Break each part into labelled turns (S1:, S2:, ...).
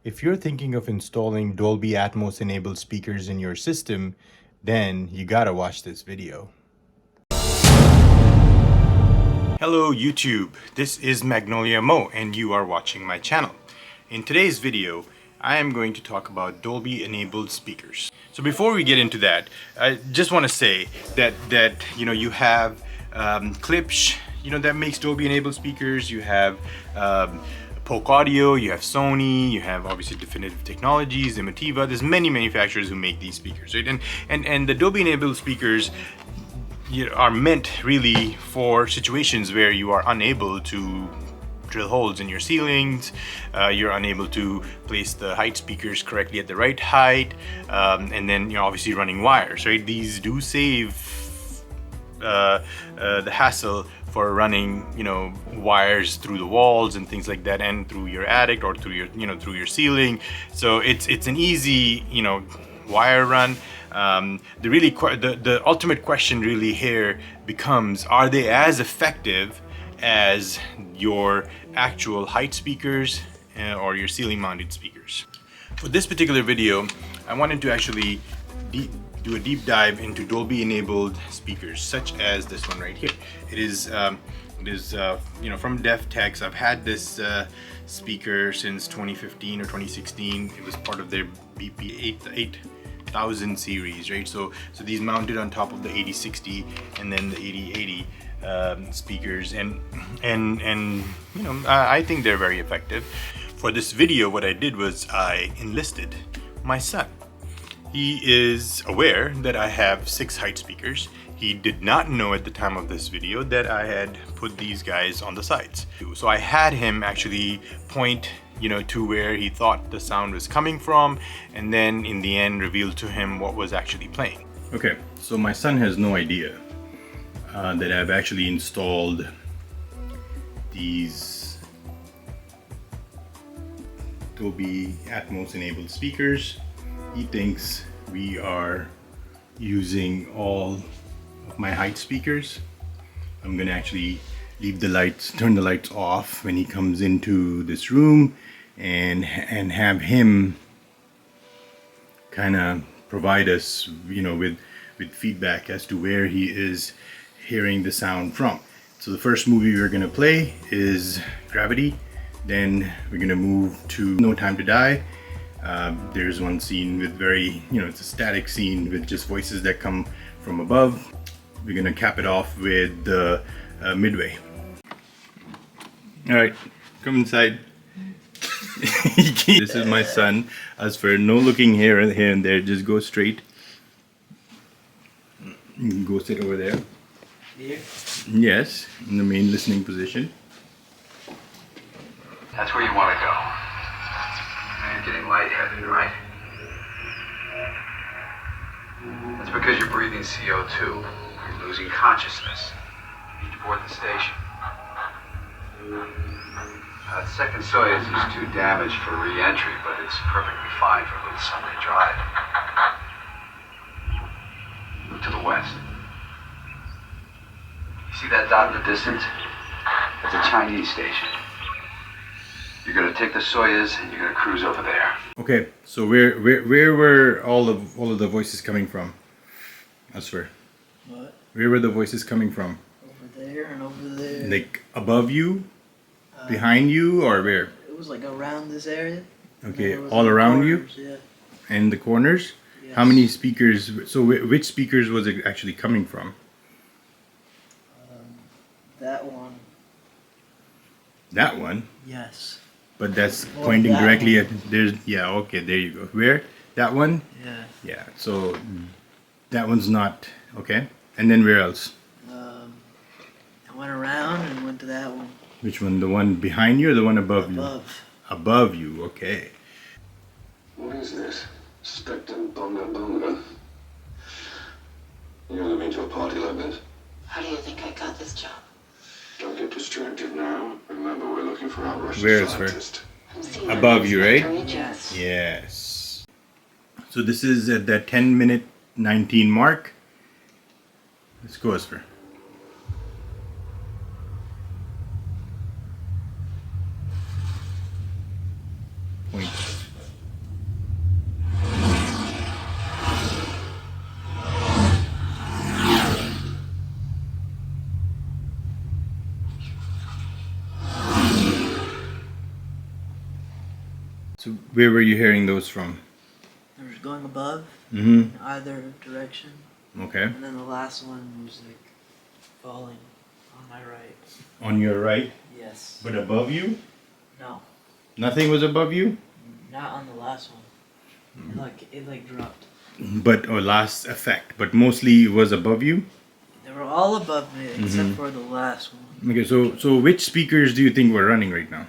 S1: If you're thinking of installing Dolby Atmos enabled speakers in your system, then you gotta watch this video. Hello YouTube, this is Magnolia Mo and you are watching my channel. In today's video, I am going to talk about Dolby enabled speakers. So before we get into that, I just want to say that you have Klipsch, that makes Dolby enabled speakers. You have Polk Audio, you have Sony, you have obviously Definitive Technologies, Emotiva. There's many manufacturers who make these speakers, right? And the Dolby enabled speakers are meant really for situations where you are unable to drill holes in your ceilings, you're unable to place the height speakers correctly at the right height, and then you're obviously running wires, right? These do save the hassle for running, wires through the walls and things like that, and through your attic or through your, through your ceiling. So it's an easy, wire run. The ultimate question really here becomes: are they as effective as your actual height speakers or your ceiling mounted speakers? For this particular video, I wanted to actually do a deep dive into Dolby enabled speakers, such as this one right here. It is from DevTechs. I've had this speaker since 2015 or 2016. It was part of their BP 8000 series, right? So these mounted on top of the 8060 and then the 8080 speakers, and I think they're very effective. For this video, what I did was I enlisted my son. He is aware that I have 6 height speakers. He did not know at the time of this video that I had put these guys on the sides. So I had him actually point to where he thought the sound was coming from, and then in the end revealed to him what was actually playing. Okay, so my son has no idea that I've actually installed these Dolby Atmos enabled speakers. He thinks we are using all of my height speakers. I'm gonna actually turn the lights off when he comes into this room, and have him kind of provide us, with feedback as to where he is hearing the sound from. So the first movie we're gonna play is Gravity. Then we're gonna move to No Time to Die. There's one scene with very, it's a static scene with just voices that come from above. We're gonna cap it off with the Midway. All right, come inside. This is my son. As for no looking here and there, just go straight. You can go sit over there. Here? Yes, in the main listening position.
S2: That's where you want to go. You're getting lightheaded, right? That's because you're breathing CO2. You're losing consciousness. You need to board the station. That second Soyuz is too damaged for re-entry, but it's perfectly fine for a little Sunday drive. Look to the west. You see that dot in the distance? That's a Chinese station. You're gonna take the Soyuz and you're gonna cruise over there.
S1: Okay, so where were all of the voices coming from? I swear.
S3: What?
S1: Where were the voices coming from?
S3: Over there and over there.
S1: Like above you, behind you, or where?
S3: It was like around this area.
S1: Okay, all around you?
S3: Yeah.
S1: And the corners?
S3: Yes.
S1: How many speakers? So which speakers was it actually coming from?
S3: That one.
S1: That one?
S3: Yes.
S1: But that's
S3: Or
S1: pointing
S3: that
S1: directly
S3: one.
S1: at, there's, yeah, okay, there you go. Where? That one?
S3: Yeah.
S1: Yeah, so that one's not, okay. And then where else?
S3: I went around and went to that one.
S1: Which one? The one behind you or the one above you?
S3: Above.
S1: Above you, okay.
S4: What is this? Spectrum Bonga Bonga? You're gonna meet to a party like this?
S5: How do you think I got this job?
S4: Don't get distracted now. Remember, we're looking for our Russian
S1: Where is
S4: scientist.
S5: I'm seeing
S1: Above you, right?
S3: Yes.
S1: Yes. So this is at the 10-minute 19 mark. Let's go, Asper. Point. So where were you hearing those from?
S3: They were going above
S1: Mm-hmm.
S3: in either direction,
S1: Okay.
S3: and then the last one was like falling on my right.
S1: On your right,
S3: Yes.
S1: but above you?
S3: No,
S1: Nothing was above you?
S3: not on the last one. It like dropped.
S1: But, or last effect, but mostly it was above you?
S3: They were all above me except for the last one.
S1: Okay, so which speakers do you think we're running right now?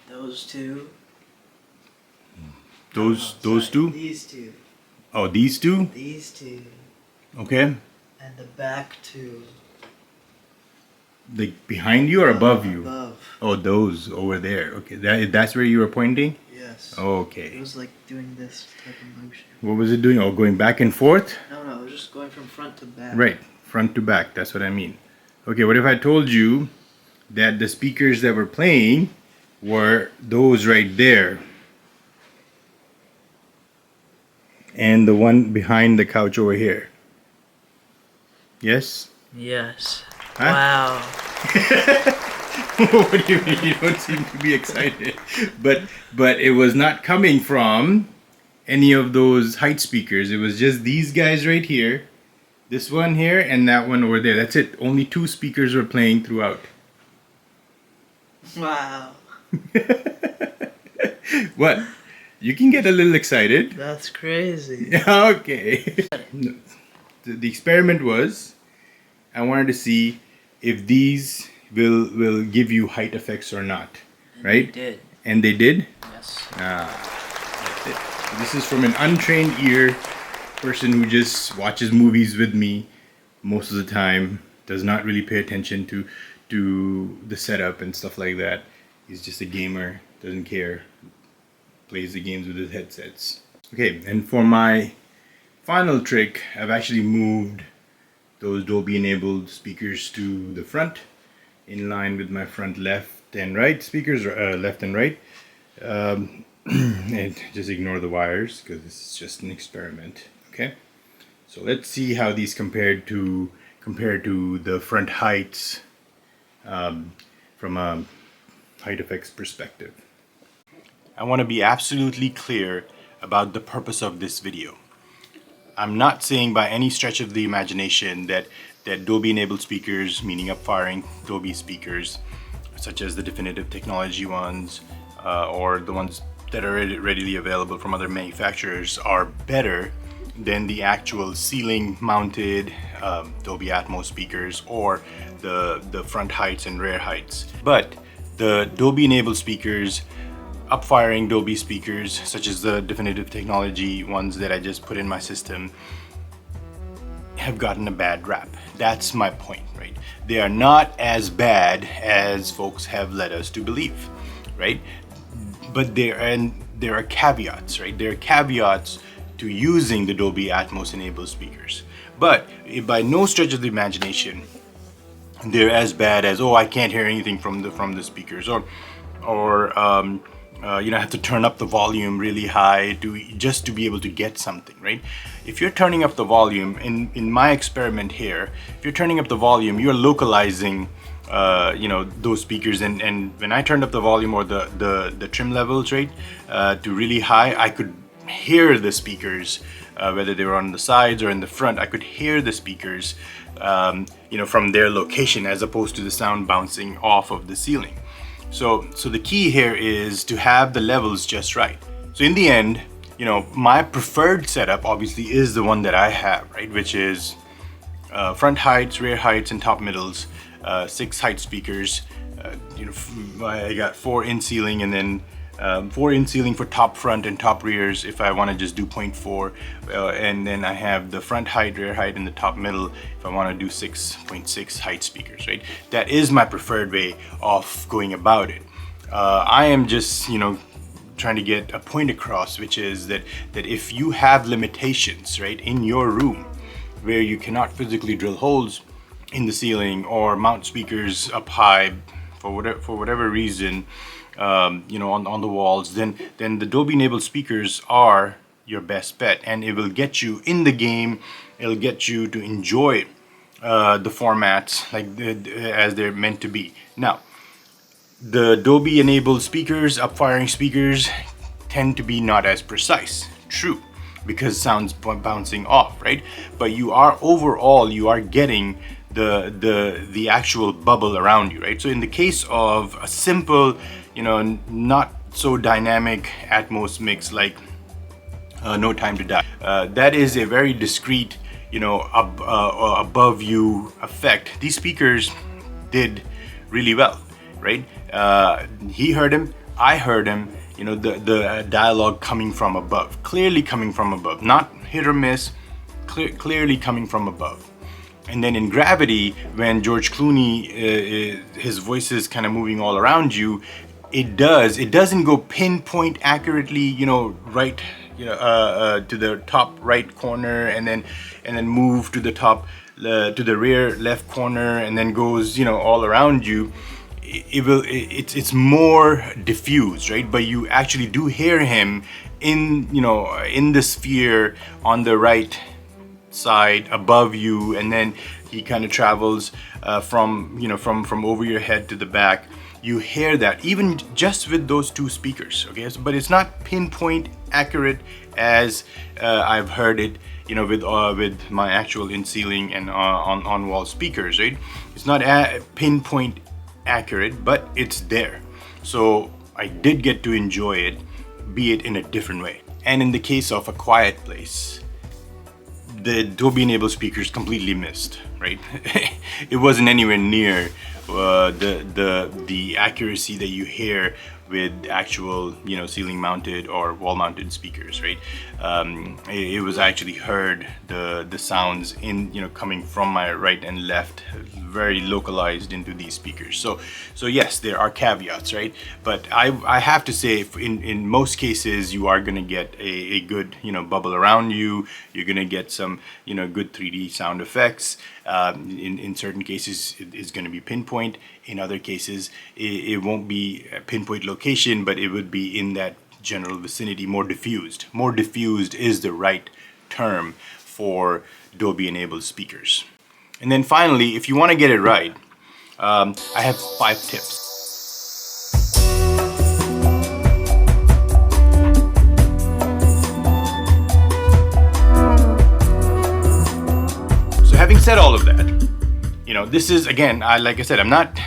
S3: Those two.
S1: Those
S3: Oh, sorry,
S1: two?
S3: These two.
S1: Oh, these two?
S3: These two.
S1: Okay.
S3: And the back two.
S1: Like behind you or above you?
S3: Above.
S1: Oh, those over there. Okay, that's where you were pointing?
S3: Yes.
S1: Okay.
S3: It was like doing this type of motion.
S1: What was it doing? Oh, going back and forth?
S3: No, it was just going from front to back.
S1: Right, front to back, that's what I mean. Okay, what if I told you that the speakers that were playing were those right there? And the one behind the couch over here. Yes?
S3: Yes.
S1: Huh?
S3: Wow.
S1: What do you mean? You don't seem to be excited. But it was not coming from any of those height speakers. It was just these guys right here. This one here and that one over there. That's it. Only two speakers were playing throughout.
S3: Wow.
S1: What? You can get a little excited.
S3: That's crazy.
S1: Okay. No. The experiment was, I wanted to see if these will give you height effects or not,
S3: And
S1: right?
S3: They did.
S1: And they did.
S3: Yes.
S1: That's it. So this is from an untrained ear person who just watches movies with me most of the time, does not really pay attention to the setup and stuff like that. He's just a gamer, doesn't care, plays the games with his headsets. Okay, and for my final trick, I've actually moved those Dolby enabled speakers to the front in line with my front left and right speakers, left and right. And just ignore the wires because this is just an experiment. Okay, so let's see how these compare to the front heights from a height effects perspective. I want to be absolutely clear about the purpose of this video. I'm not saying by any stretch of the imagination that Dolby enabled speakers, meaning up-firing Dolby speakers, such as the definitive technology ones or the ones that are readily available from other manufacturers, are better than the actual ceiling mounted Dolby Atmos speakers or the front heights and rear heights. But the Dolby enabled speakers, up-firing Dolby speakers, such as the definitive technology ones that I just put in my system, have gotten a bad rap. That's my point, right? They are not as bad as folks have led us to believe, right? But there are caveats, right? There are caveats to using the Dolby Atmos enabled speakers. But by no stretch of the imagination, they're as bad as, oh, I can't hear anything from the speakers, or you know, I have to turn up the volume really high just to be able to get something, right? If you're turning up the volume, in my experiment here, if you're turning up the volume, you're localizing you know, those speakers, and when I turned up the volume or the trim levels, right, to really high, I could hear the speakers, whether they were on the sides or in the front. I could hear the speakers you know, from their location, as opposed to the sound bouncing off of the ceiling. So the key here is to have the levels just right. So in the end, you know, my preferred setup obviously is the one that I have, right, which is front heights, rear heights, and top middles, 6 height speakers. You know, I got 4 in ceiling, and then 4 in ceiling for top front and top rears if I want to just do 0.4, and then I have the front height, rear height, and the top middle if I want to do 6.6 height speakers, right? That is my preferred way of going about it. I am just, you know, trying to get a point across, which is that if you have limitations, right, in your room where you cannot physically drill holes in the ceiling or mount speakers up high for whatever reason, you know, on the walls, then the Dolby enabled speakers are your best bet, and it will get you in the game. It'll get you to enjoy the formats like as they're meant to be. Now, The Dolby enabled speakers, upfiring speakers, tend to be not as precise. True, because sound's bouncing off, right? But you are overall, you are getting the actual bubble around you, right? So in the case of a simple, not so dynamic Atmos mix like No Time to Die, that is a very discreet, above you effect. These speakers did really well, right? He heard him, I heard him, the dialogue coming from above, clearly coming from above, not hit or miss, clearly coming from above. And then in Gravity, when George Clooney, his voice is kind of moving all around you, it doesn't go pinpoint accurately, right, to the top right corner, and then move to the top, to the rear left corner, and then goes, all around you. It's more diffused, right? But you actually do hear him in the sphere on the right side above you, and then he kind of travels from over your head to the back. You hear that even just with those two speakers, okay? But it's not pinpoint accurate as I've heard it, with my actual in-ceiling and on-wall speakers, right? It's not pinpoint accurate, but it's there. So I did get to enjoy it, be it in a different way. And in the case of A Quiet Place, the Dolby enabled speakers completely missed, right? It wasn't anywhere near the accuracy that you hear with actual ceiling mounted or wall mounted speakers, right? It was actually heard the sounds in coming from my right and left, very localized into these speakers. So yes, there are caveats, right? But I have to say, in most cases, you are gonna get a good bubble around you. You're gonna get some good 3D sound effects. In certain cases, it's gonna be pinpoint. In other cases, it won't be a pinpoint location, but it would be in that general vicinity, more diffused. More diffused is the right term for Dolby enabled speakers. And then finally, if you want to get it right, I have 5 tips. So having said all of that, this is, again, like I said, I'm not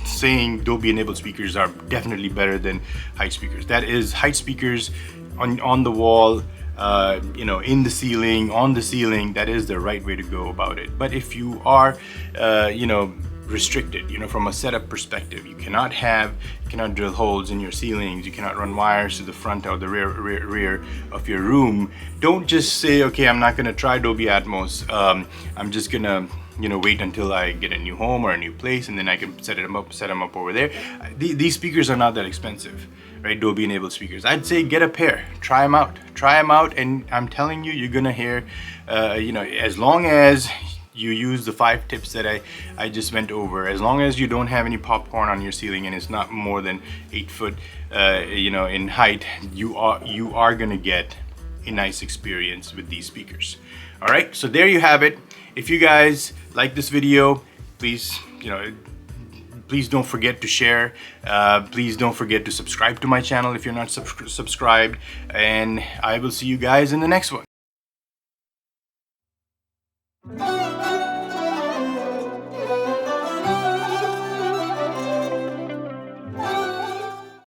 S1: saying Dolby enabled speakers are definitely better than height speakers. That is height speakers on the wall, in the ceiling, on the ceiling. That is the right way to go about it. But if you are, restricted, from a setup perspective, you cannot drill holes in your ceilings, you cannot run wires to the front or the rear of your room. Don't just say, okay, I'm not gonna try Dolby Atmos. I'm just gonna wait until I get a new home or a new place, and then I can set them up over there. These speakers are not that expensive, right? Dolby enabled speakers. I'd say get a pair, try them out, and I'm telling you, you're gonna hear, as long as you use the 5 tips that I just went over, as long as you don't have any popcorn on your ceiling and it's not more than 8 foot, in height, you are gonna get a nice experience with these speakers. All right, so there you have it. If you guys like this video, please, please don't forget to share. Please don't forget to subscribe to my channel if you're not subscribed. And I will see you guys in the next one.